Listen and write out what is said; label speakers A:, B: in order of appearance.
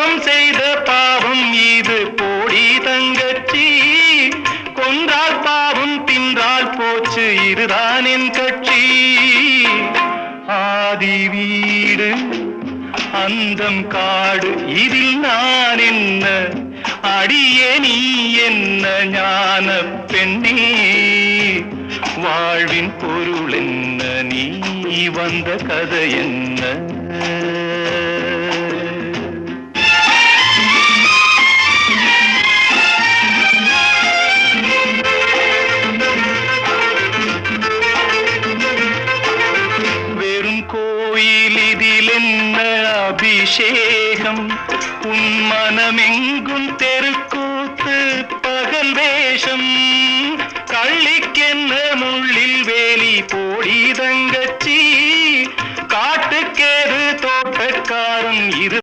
A: தெய்வம் செய்த பாவம் இது போடி தங்கச்சி. கொன்றால் பாவம் தின்றால் போச்சு இதுதான் என் கட்சி. ஆதி வீடு அந்தம் காடு இதில் நான் என்ன, அடியே நீ என்ன ஞான பெண்ணே. வாழ்வின் பொருள் என்ன, நீ வந்த கதை என்ன. வெறும் கோயில் இதில் என்ன அபிஷேகம், உன் மனமெங்கும் தெருக்கூத்து பகல் வேஷம். கள்ளிக்கென்ன முள்ளில் வேலி போடி தங்கச்சி, காட்டுக்கேது தோட்டக்காரன் இது